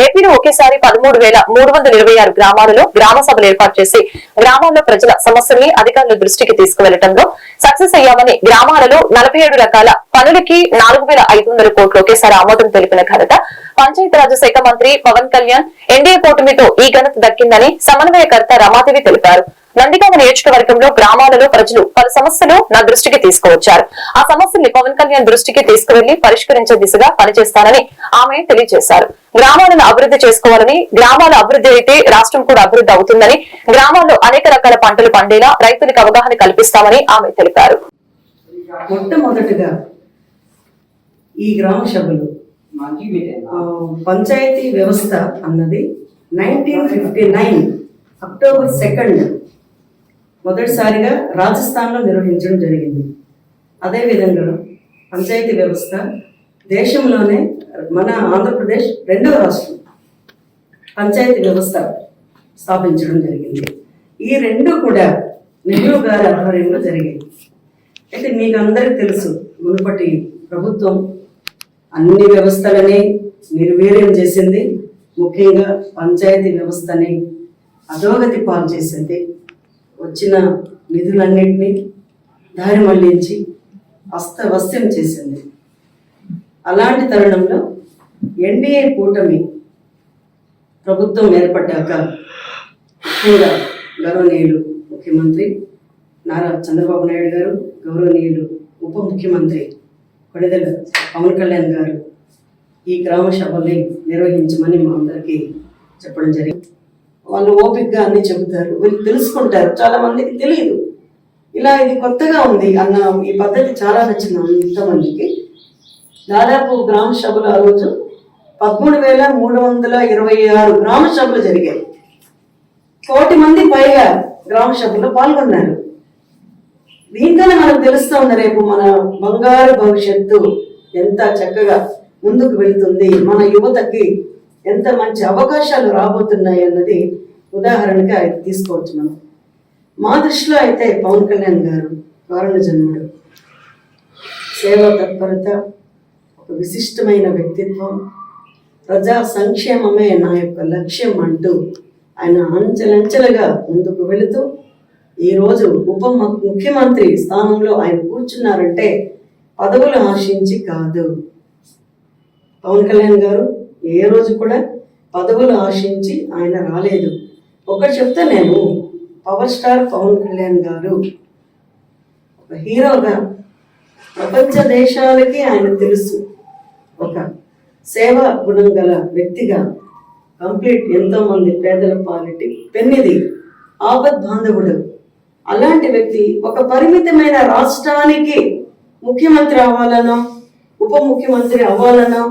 ఏపీలో ఒకేసారి 13,326 గ్రామాలలో గ్రామ సభలు ఏర్పాటు చేసి గ్రామాల్లో ప్రజల సమస్యల్ని అధికారుల దృష్టికి తీసుకువెళ్లడంలో సక్సెస్ అయ్యామని, గ్రామాలలో 47 రకాల పనులకి 4,500 కోట్లు ఒకేసారి ఆమోదం తెలిపిన ఘనత పంచాయతీరాజ్ శాఖ మంత్రి పవన్ కళ్యాణ్ ఎన్డీఏ కూటమితో ఈ ఘనత దక్కిందని సమన్వయకర్త రమాదేవి తెలిపారు. నందిగామ నియోజకవర్గంలో గ్రామాలలో ప్రజలు పలు సమస్యలు నా దృష్టికి తీసుకువచ్చారు. ఆ సమస్యల్ని పవన్ కళ్యాణ్ దృష్టికి తీసుకువెళ్లి పరిష్కరించే దిశగా పనిచేస్తానని ఆమె తెలియజేశారు. గ్రామాలను అభివృద్ధి చేసుకోవాలని, గ్రామాల అభివృద్ధి అయితే రాష్ట్రం కూడా అభివృద్ధి అవుతుందని, గ్రామాల్లో అనేక రకాల పంటలు పండేలా రైతులకు అవగాహన కల్పిస్తామని ఆమె తెలిపారు. మొట్టమొదటిగా ఈ గ్రామ సభలు పంచాయతీ వ్యవస్థ అన్నది 1959 అక్టోబర్ 2 మొదటిసారిగా రాజస్థాన్ లో నిర్వహించడం జరిగింది. అదేవిధంగా పంచాయతీ వ్యవస్థ దేశంలోనే మన ఆంధ్రప్రదేశ్ 2వ రాష్ట్రం పంచాయతీ వ్యవస్థ స్థాపించడం జరిగింది. ఈ రెండు కూడా నెహ్రూ గారి ఆధ్వర్యంలో జరిగాయి. అయితే మీకు అందరికి తెలుసు, మునుపటి ప్రభుత్వం అన్ని వ్యవస్థలని నిర్వీర్యం చేసింది. ముఖ్యంగా పంచాయతీ వ్యవస్థని అధోగతి పాలు చేసింది. వచ్చిన నిధులన్నింటినీ దారి మళ్లించి అస్తవ్యస్తం చేసింది. అలాంటి తరుణంలో ఎన్డీఏ కూటమి ప్రభుత్వం ఏర్పడ్డాక ముఖ్యంగా గౌరవనీయులు ముఖ్యమంత్రి నారా చంద్రబాబు నాయుడు గారు, గౌరవనీయులు ఉప ముఖ్యమంత్రి కొణిదెల పవన్ కళ్యాణ్ గారు ఈ గ్రామ సభల్ని నిర్వహించమని మా అందరికీ చెప్పడం జరిగింది. వాళ్ళు ఓపికగా అన్ని చెబుతారు, వీళ్ళు తెలుసుకుంటారు. చాలా మందికి తెలియదు, ఇలా ఇది కొత్తగా ఉంది అన్న ఈ పద్ధతి చాలా నచ్చింది ఇంతమందికి. దాదాపు గ్రామ సభలు ఆ రోజు 13,326 గ్రామ సభలు జరిగాయి. 1,000 మంది పైగా గ్రామ సభలో పాల్గొన్నారు. దీంట్లోనే మనకు తెలుస్తూ ఉంది రేపు మన బంగారు భవిష్యత్తు ఎంత చక్కగా ముందుకు వెళుతుంది, మన యువతకి ఎంత మంచి అవకాశాలు రాబోతున్నాయి అన్నది ఉదాహరణగా తీసుకోవచ్చు. మనం మా దృష్టిలో అయితే పవన్ కళ్యాణ్ గారు కారణ జన్ముడు, సేవా తత్పరత, ఒక విశిష్టమైన వ్యక్తిత్వం, ప్రజా సంక్షేమమే నా యొక్క లక్ష్యం అంటూ ఆయన అంచెలంచెలుగా ముందుకు వెళుతూ ఈరోజు ఉప ముఖ్యమంత్రి స్థానంలో ఆయన కూర్చున్నారంటే పదవులు ఆశించి కాదు. పవన్ కళ్యాణ్ గారు ఏ రోజు కూడా పదవులు ఆశించి ఆయన రాలేదు. ఒకటి చెప్తే, నేను పవర్ స్టార్ పవన్ కళ్యాణ్ గారు ఒక హీరోగా ప్రపంచ దేశాలకి ఆయన తెలుసు. ఒక సేవా గుణం గల వ్యక్తిగా కంప్లీట్ ఎంతో మంది పేదల పాలిటి పెన్నిది, ఆపద్ బాంధవుడు. అలాంటి వ్యక్తి ఒక పరిమితమైన రాష్ట్రానికి ముఖ్యమంత్రి అవ్వాలనో ఉప ముఖ్యమంత్రి అవ్వాలనో